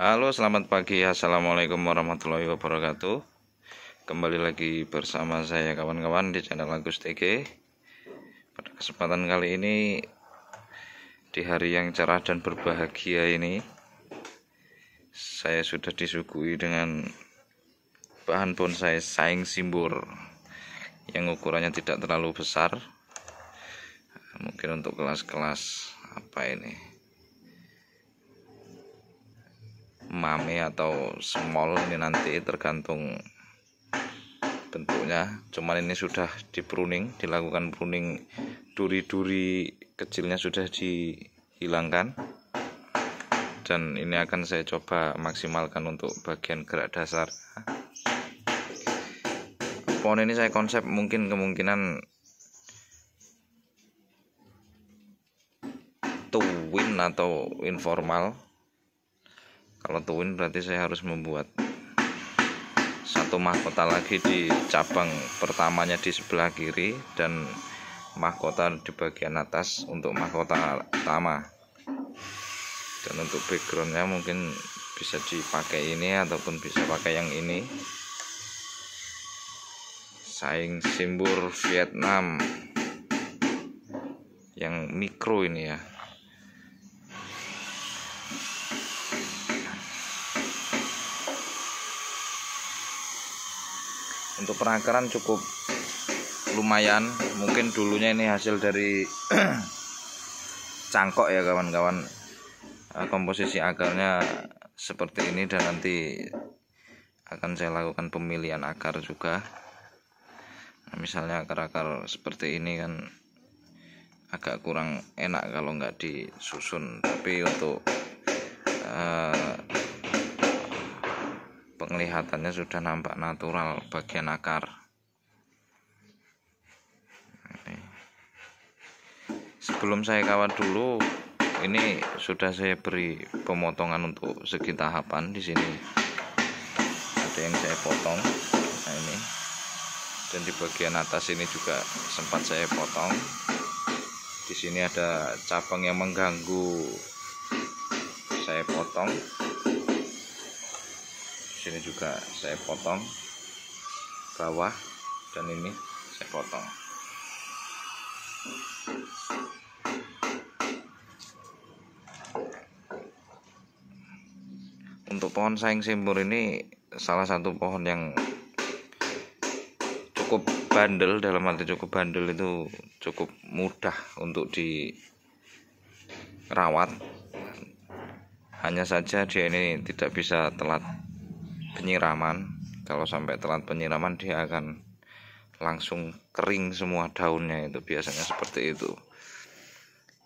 Halo, selamat pagi. Assalamualaikum warahmatullahi wabarakatuh. Kembali lagi bersama saya kawan-kawan di channel Agus TG. Pada kesempatan kali ini, di hari yang cerah dan berbahagia ini, saya sudah disuguhi dengan bahan bonsai saing simbur yang ukurannya tidak terlalu besar. Mungkin untuk kelas-kelas apa ini, mame atau small, ini nanti tergantung bentuknya. Cuman ini sudah dilakukan pruning, duri-duri kecilnya sudah dihilangkan, dan ini akan saya coba maksimalkan untuk bagian gerak dasar. Pohon ini saya konsep mungkin kemungkinan twin atau informal. Kalau twin berarti saya harus membuat satu mahkota lagi di cabang pertamanya di sebelah kiri, dan mahkota di bagian atas untuk mahkota utama. Dan untuk backgroundnya mungkin bisa dipakai ini ataupun bisa pakai yang ini, saing simbur Vietnam yang mikro ini ya. Untuk perakaran cukup lumayan. Mungkin dulunya ini hasil dari cangkok ya kawan-kawan. Komposisi akarnya seperti ini, dan nanti akan saya lakukan pemilihan akar juga. Nah, misalnya akar-akar seperti ini kan agak kurang enak kalau nggak disusun, tapi untuk penglihatannya sudah nampak natural bagian akar. Sebelum saya kawat dulu, ini sudah saya beri pemotongan untuk segi tahapan. Di sini ada yang saya potong, nah ini, dan di bagian atas ini juga sempat saya potong. Di sini ada cabang yang mengganggu, saya potong. Di sini juga saya potong bawah, dan ini saya potong. Untuk pohon saing simbur ini salah satu pohon yang cukup bandel. Dalam arti cukup bandel itu cukup mudah untuk dirawat. Hanya saja dia ini tidak bisa telat penyiraman. Kalau sampai telat penyiraman, dia akan langsung kering semua daunnya, itu biasanya seperti itu.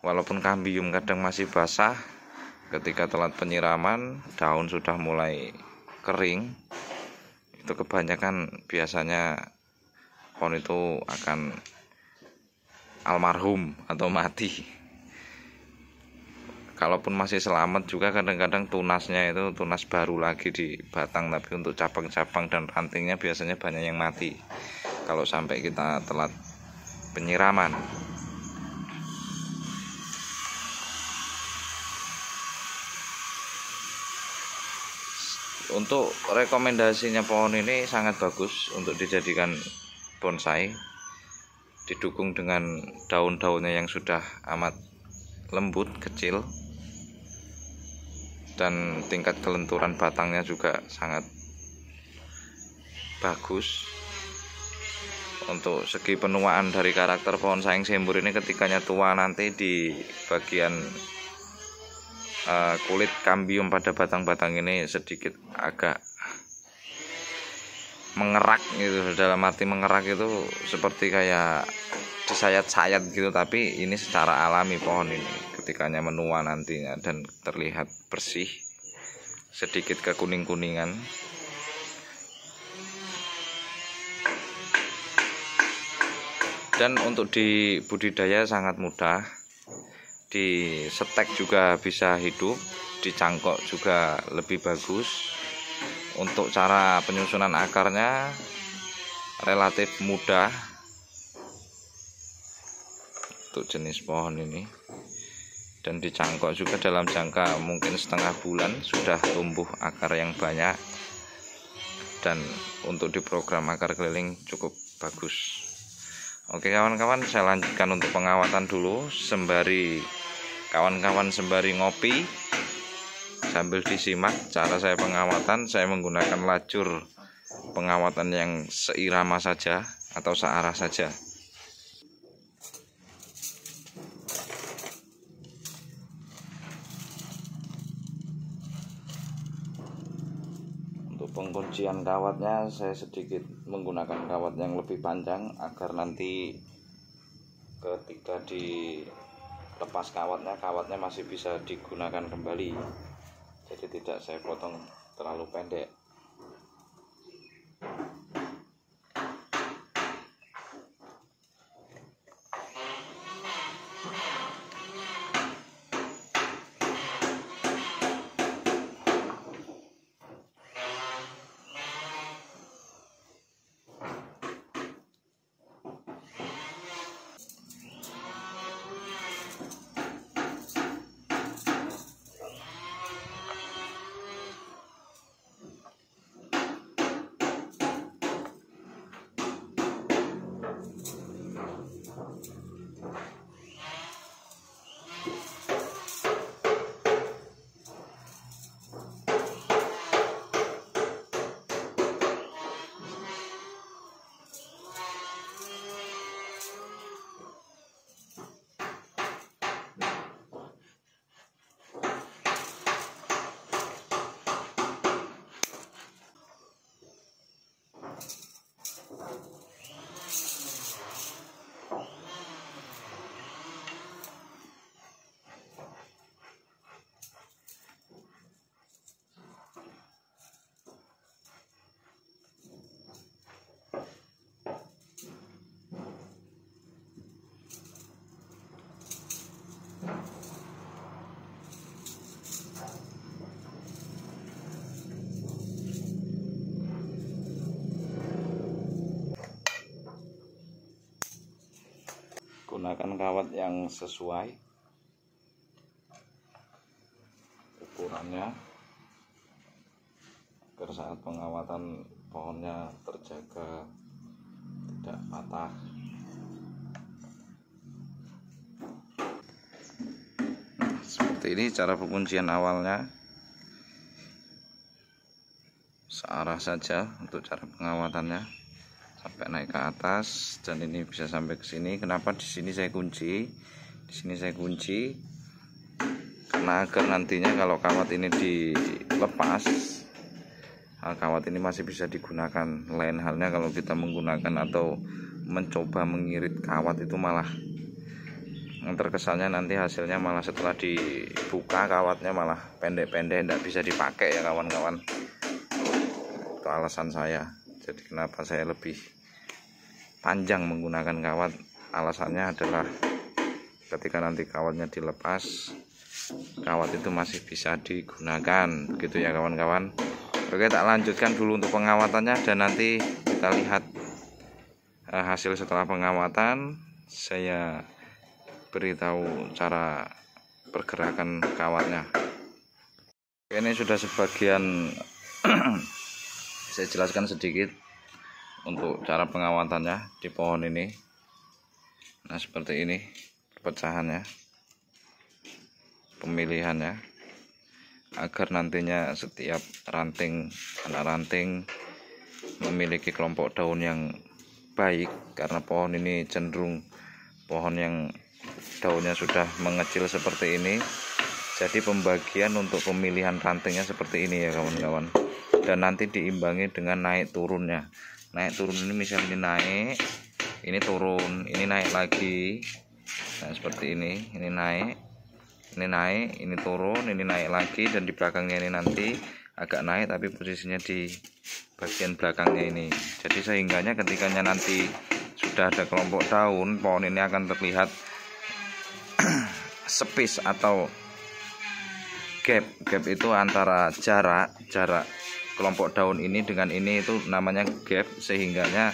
Walaupun kambium kadang masih basah, ketika telat penyiraman daun sudah mulai kering, itu kebanyakan biasanya pohon itu akan almarhum atau mati. Kalaupun masih selamat juga, kadang-kadang tunasnya itu tunas baru lagi di batang, tapi untuk cabang-cabang dan rantingnya biasanya banyak yang mati kalau sampai kita telat penyiraman. Untuk rekomendasinya, pohon ini sangat bagus untuk dijadikan bonsai, didukung dengan daun-daunnya yang sudah amat lembut, kecil, dan tingkat kelenturan batangnya juga sangat bagus. Untuk segi penuaan dari karakter pohon saing simbur ini, ketikanya tua nanti di bagian kulit kambium pada batang-batang ini sedikit agak mengerak gitu. Dalam arti mengerak itu seperti kayak disayat-sayat gitu, tapi ini secara alami pohon ini ketikanya menua nantinya dan terlihat bersih, sedikit kekuning-kuningan. Dan untuk di budidaya sangat mudah. Di setek juga bisa hidup, dicangkok juga lebih bagus. Untuk cara penyusunan akarnya relatif mudah untuk jenis pohon ini. dan dicangkok juga dalam jangka mungkin setengah bulan sudah tumbuh akar yang banyak, dan untuk diprogram akar keliling cukup bagus. Oke kawan-kawan, saya lanjutkan untuk pengawatan dulu sembari kawan-kawan sembari ngopi sambil disimak cara saya pengawatan. Saya menggunakan lajur pengawatan yang seirama saja atau searah saja. Untuk penguncian kawatnya saya sedikit menggunakan kawat yang lebih panjang agar nanti ketika dilepas kawatnya masih bisa digunakan kembali. Jadi tidak saya potong terlalu pendek. Gunakan kawat yang sesuai ukurannya agar saat pengawatan pohonnya terjaga tidak patah. Seperti ini cara penguncian awalnya, searah saja untuk cara pengawatannya sampai naik ke atas, dan ini bisa sampai ke sini. Kenapa di sini saya kunci? Di sini saya kunci karena agar nantinya kalau kawat ini dilepas, kawat ini masih bisa digunakan. Lain halnya kalau kita menggunakan atau mencoba mengirit kawat itu malah yang terkesannya nanti hasilnya malah setelah dibuka kawatnya malah pendek-pendek, tidak bisa dipakai ya kawan-kawan. Itu alasan saya. Jadi kenapa saya lebih panjang menggunakan kawat, alasannya adalah ketika nanti kawatnya dilepas, kawat itu masih bisa digunakan, begitu ya kawan-kawan. Oke, tak lanjutkan dulu untuk pengawatannya, dan nanti kita lihat hasil setelah pengawatan. Saya beritahu cara pergerakan kawatnya. Oke, ini sudah sebagian saya jelaskan sedikit untuk cara pengawatannya di pohon ini. Nah, seperti ini pecahannya, pemilihannya, agar nantinya setiap ranting, anak ranting memiliki kelompok daun yang baik, karena pohon ini cenderung pohon yang daunnya sudah mengecil seperti ini. Jadi pembagian untuk pemilihan rantingnya seperti ini ya kawan-kawan, dan nanti diimbangi dengan naik turunnya. Naik turun ini misalnya ini naik, ini turun, ini naik lagi. Nah seperti ini naik, ini turun, ini naik lagi, dan di belakangnya ini nanti agak naik tapi posisinya di bagian belakangnya ini. Jadi sehingganya ketikanya nanti sudah ada kelompok daun, pohon ini akan terlihat space atau gap itu antara jarak kelompok daun ini dengan ini, itu namanya gap, sehingganya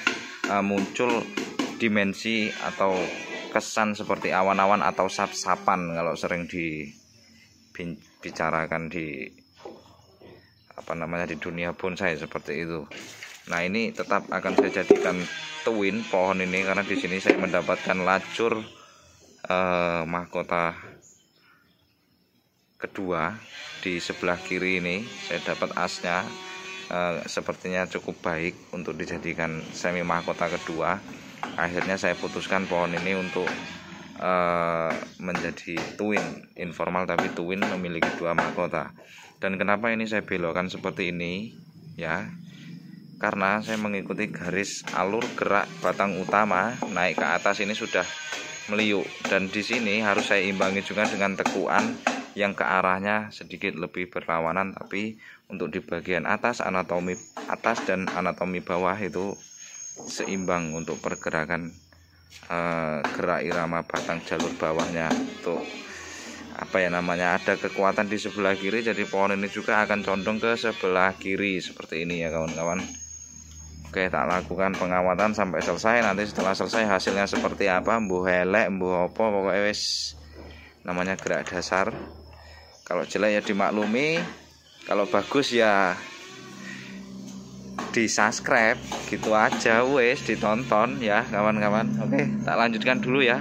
muncul dimensi atau terkesan seperti awan-awan atau sap-sapan kalau sering dibicarakan di di dunia bonsai seperti itu. Nah, ini tetap akan saya jadikan twin pohon ini karena di sini saya mendapatkan lacur mahkota kedua di sebelah kiri ini. Saya dapat asnya, sepertinya cukup baik untuk dijadikan semi mahkota kedua. Akhirnya saya putuskan pohon ini untuk menjadi twin, informal tapi twin, memiliki dua mahkota. Dan kenapa ini saya belokkan seperti ini ya, karena saya mengikuti garis alur gerak batang utama naik ke atas ini sudah meliuk, dan di sini harus saya imbangi juga dengan tekuan yang ke arahnya sedikit lebih berlawanan, tapi untuk di bagian atas, anatomi atas dan anatomi bawah itu seimbang untuk pergerakan gerak irama batang jalur bawahnya. Untuk ada kekuatan di sebelah kiri, jadi pohon ini juga akan condong ke sebelah kiri seperti ini ya kawan-kawan. Oke, tak lakukan pengawatan sampai selesai. Nanti setelah selesai hasilnya seperti apa, mbuh elek mbuh apa, pokoknya wis namanya gerak dasar. Kalau jelek ya dimaklumi, kalau bagus ya di subscribe, gitu aja wes, ditonton ya kawan-kawan. Oke, tak lanjutkan dulu ya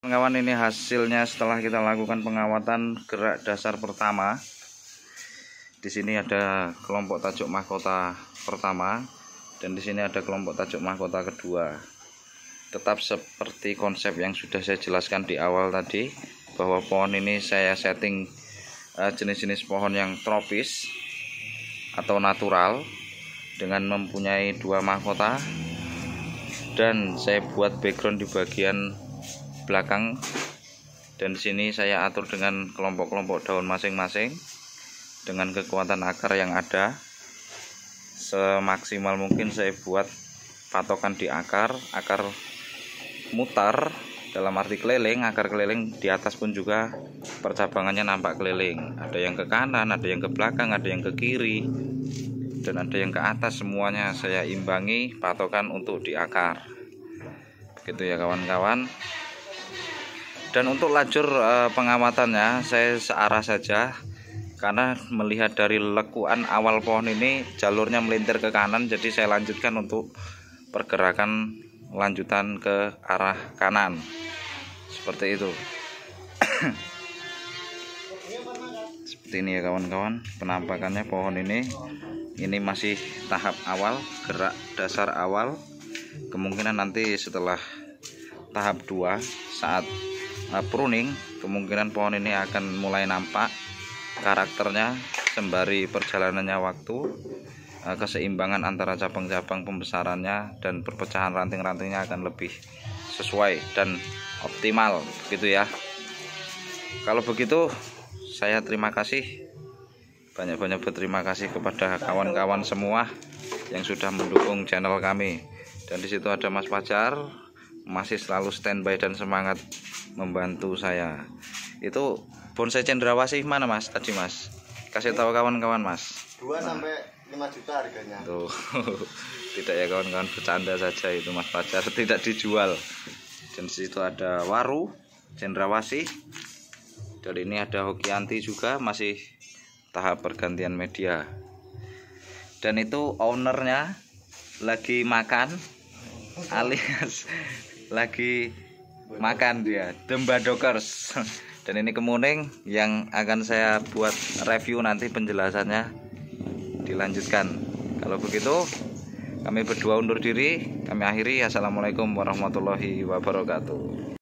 kawan-kawan. Ini hasilnya setelah kita lakukan pengawatan gerak dasar pertama. Di sini ada kelompok tajuk mahkota pertama dan di sini ada kelompok tajuk mahkota kedua. Tetap seperti konsep yang sudah saya jelaskan di awal tadi, bahwa pohon ini saya setting jenis-jenis pohon yang tropis atau natural dengan mempunyai dua mahkota, dan saya buat background di bagian belakang, dan di sini saya atur dengan kelompok-kelompok daun masing-masing dengan kekuatan akar yang ada. Semaksimal mungkin saya buat patokan di akar mutar, dalam arti keliling, akar keliling. Di atas pun juga percabangannya nampak keliling, ada yang ke kanan, ada yang ke belakang, ada yang ke kiri, dan ada yang ke atas. Semuanya saya imbangi patokan untuk di akar, begitu ya kawan-kawan. Dan untuk lajur pengawatannya saya searah saja, karena melihat dari lekuan awal pohon ini jalurnya melintir ke kanan, jadi saya lanjutkan untuk pergerakan lanjutan ke arah kanan seperti itu. Seperti ini ya kawan-kawan penampakannya pohon ini masih tahap awal, gerak dasar awal. Kemungkinan nanti setelah tahap 2 saat pruning, kemungkinan pohon ini akan mulai nampak karakternya sembari perjalanannya waktu, keseimbangan antara cabang-cabang pembesarannya dan perpecahan ranting-rantingnya akan lebih sesuai dan optimal, begitu ya. Kalau begitu saya terima kasih, banyak-banyak berterima kasih kepada kawan-kawan semua yang sudah mendukung channel kami. Dan di situ ada Mas Fajar, masih selalu standby dan semangat membantu saya. Itu bonsai cendrawasih mana Mas tadi Mas? Kasih tahu kawan-kawan Mas. 2 sampai 5 juta harganya. Tuh. Tidak ya kawan-kawan, bercanda saja itu Mas Fajar, tidak dijual. Dan di situ ada waru cendrawasih. Dan ini ada Hokianti juga, masih tahap pergantian media. Dan itu ownernya lagi makan, alias lagi makan dia, Dembadokers. Dan ini kemuning yang akan saya buat review nanti, penjelasannya dilanjutkan. Kalau begitu kami berdua undur diri, kami akhiri. Assalamualaikum warahmatullahi wabarakatuh.